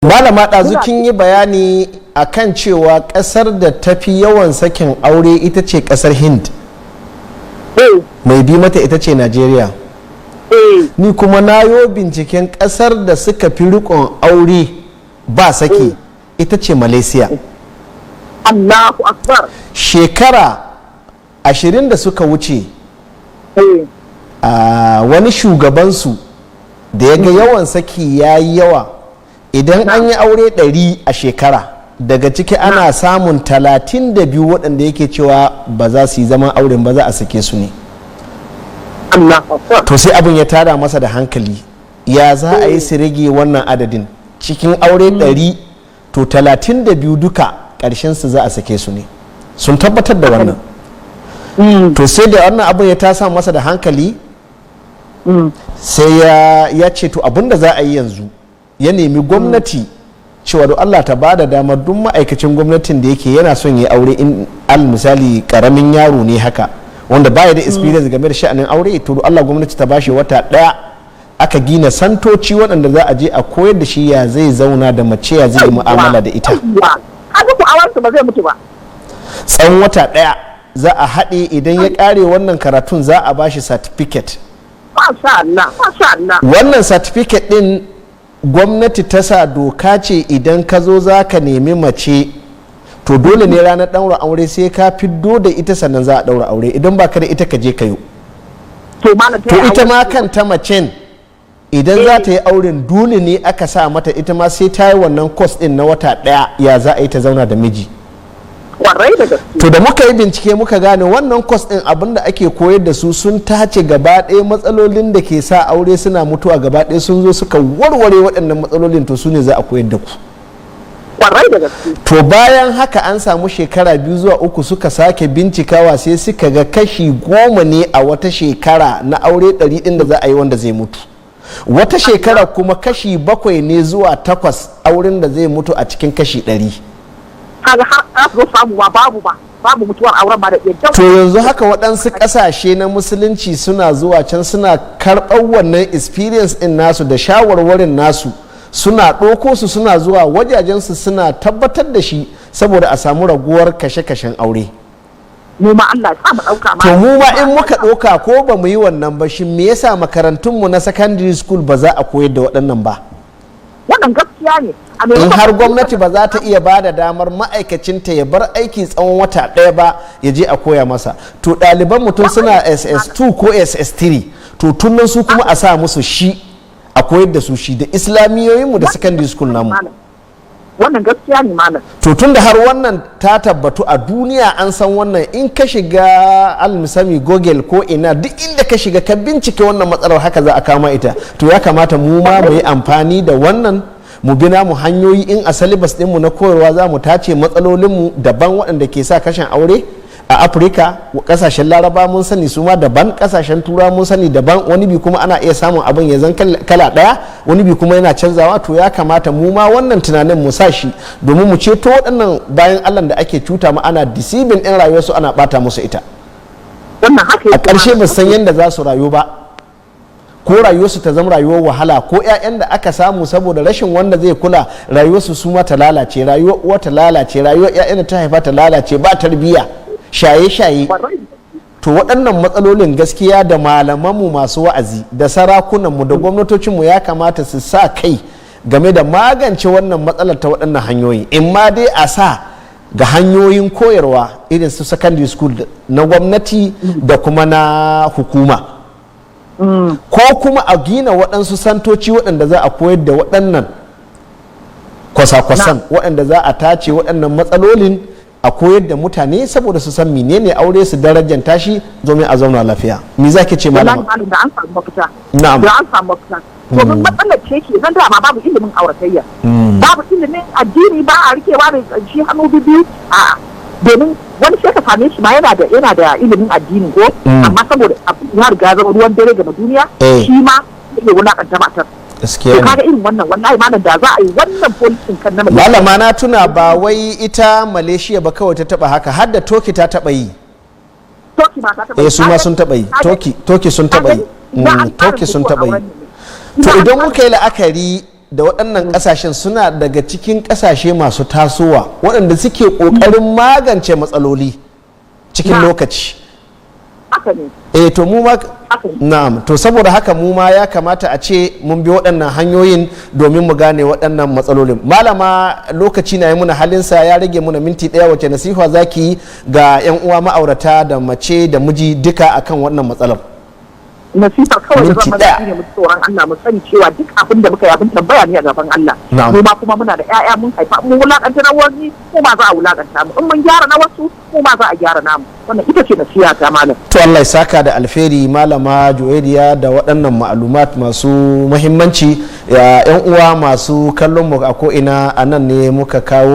Malama ɗazu kin yi bayani akan cewa ƙasar da tafi yawan sakin aure ita ce ƙasar Hind. Mai bi mata ita ce Najeriya. Ni kuma na yo binciken ƙasar da suka fi riƙon aure ba saki ita ce Malaysia. Allahu Akbar. Shekara 20 da suka wuce wani shugabansu da ya ga yawan saki ya yi yawa. Idan an yi aure 100 a shekara daga ciki ana samun 32 waɗanda yake cewa ba za su yi zaman auren ba za a sake su ne. To sai abin ya tada masa da hankali, ya za a yi su rage wannan adadin cikin aure 100 to 32 duka ƙarshen su za a sake su ne, sun tabbatar da wannan. To sai da wannan abin ya tasa masa da hankali sai ya ce to abin da za a yi yanzu ya nemi gwamnati cewa da Allah ta bada damar duk ma'aikacin gwamnatin da yake yana son ya aure, in al misali karamin yaro ne haka wanda baya da experience game da sha'anin aure, to da Allah gwamnati ta bashi wata daya aka gina santoci waɗanda za a je a koyar da shi ya zai zauna da mace, ya zai mu'amala da ita. Ba zai mutu ba. Tsawon wata daya za a haɗe, idan ya ƙare wannan karatun za a bashi certificate. Wannan certificate din gwamnati ta sa doka ce idan ka zo za ka nemi mace to dole ne ranar ɗaura aure sai ka fiddo da ita sannan za a ɗaura aure, idan ba ka da ita ka je ka yi. To ita ma kanta macen idan za ta yi auren dole ne aka sa mata ita ma sai ta yi wannan course din na wata ɗaya ya za a yi ta zauna da miji. To da muka yi bincike muka gane wannan course din abinda ake koyar da su sun tace gaba ɗaya matsalolin da ke sa aure suna mutuwa gaba ɗaya, sun zo suka warware waɗannan matsalolin, to su ne za a koyar da ku. To bayan haka an samu shekara 2 zuwa 3 suka sake bincikawa sai suka ga kashi 10 ne a wata shekara na aure 100 ɗin da za a yi wanda zai mutu. Wata shekara kuma kashi 7 ne zuwa 8 auren da zai mutu a cikin kashi 100. Babu mutuwar auren ba da yadda. To yanzu haka waɗansu ƙasashe na musulunci suna zuwa can suna karɓar wannan experience ɗin nasu da shawarwarin nasu, suna ɗauko su suna zuwa wajajensu suna tabbatar da shi saboda a samu raguwar kashe-kashen aure. Mu ma Allah ya mu ɗauka ma. To mu ma in muka ɗauka ko ba mu yi wannan ba, shin me yasa makarantunmu na secondary school ba za a koyar da waɗannan ba? Wannan gaskiya ne. In har gwamnati ba za ta iya ba da damar ma'aikacinta ya bar aiki tsawon wata ɗaya ba ya je a koya masa, to ɗaliban mutum suna SS2 ko SS3, to tunan su kuma a sa musu shi a koyar da su shi da islamiyoyinmu da secondary school namu. Wannan gaskiya ne malam. To tun da har wannan ta tabbatu a duniya an san wannan, in ka shiga almisami Google ko ina duk inda ka shiga ka bincike wannan matsalar haka za a kama ita, to ya kamata mu ma mu yi amfani da wannan mu bina mu hanyoyi, in a salibas ɗinmu na koyarwa za mu tace matsalolinmu daban waɗanda ke sa kashin aure a Afirka, ƙasashen Laraba mun sani su ma daban, ƙasashen Tura mun sani daban, wani bi kuma ana iya samun abin ya zan kala ɗaya, wani bi kuma yana canzawa. To ya kamata mu ma wannan tunanin mu sa shi domin mu ceto waɗannan bayan Allah da ake cuta ma, ana deceiving ɗin rayuwarsu, ana ɓata musu ita. A ƙarshe ba san yadda za su rayu ba, ko rayuwarsu ta zama rayuwar wahala, ko 'ya'yan da aka samu saboda rashin wanda zai kula rayuwarsu su ma ta lalace, rayuwar uwa ta lalace, rayuwar 'ya'yan da ta haifa ta lalace, ba tarbiyya, shaye-shaye. To waɗannan matsalolin gaskiya da malamanmu masu wa'azi da sarakunanmu da gwamnatocinmu ya kamata su sa kai game da magance wannan matsalar ta waɗannan hanyoyi, in ma dai a sa ga hanyoyin koyarwa irin su secondary school na gwamnati da kuma na hukuma. Ko kuma a gina waɗansu santoci waɗanda za a koyar da waɗannan kwasa-kwasan waɗanda za a tace waɗannan matsalolin a koyar da mutane saboda su san menene aure, su darajanta shi domin a zauna lafiya. Me za ki ce malama? Da an samu mafita. Na'am. Da an samu mafita. Domin matsalar ce ke zan dama babu ilimin auratayya. Babu ilimin addini, ba a rikewa da shi hannu biyu. A'a. Domin wani sai ka same shi ma yana da ilimin addini ko, amma saboda ya riga zama ruwan dare ga duniya, shi ma yake wulakanta matar. Gaskiya kaga irin wannan wallahi malam da za a yi wannan policy kan na malama na tuna ba wai ita Malaysia ba kawai ta taba haka, har da Turkey ta taba yi. Turkey ma ta taba yi. Su ma sun taba yi. Turkey sun taba yi. Turkey sun taba yi. To idan muka yi la'akari da waɗannan ƙasashen suna daga cikin ƙasashe masu tasowa waɗanda suke ƙoƙarin magance matsaloli cikin lokaci. To mu ma na'am, to saboda haka mu ma ya kamata a ce mun bi waɗannan hanyoyin domin mu gane waɗannan matsalolin. Malama, lokaci na yi muna halinsa, ya rage muna minti ɗaya, wace nasiha zaki ga 'yan uwa ma'aurata da mace da miji duka akan wannan matsalar? Nasifa kawai da zan mana shine mu tsoron Allah, mu sani cewa duk abin da muka yi abin tambaya ne a gaban Allah. Mu ma kuma muna da ƴaƴa mun haifa, mun wulakanta na wani ko ma za a wulakanta mu, in mun gyara na wasu ko ma za a gyara namu. Wannan ita ce nasiha ta malam. To Allah ya saka da alheri Malama Juwairiya da waɗannan ma'lumat masu muhimmanci. 'Yan uwa masu kallon mu a ko ina, a nan ne muka kawo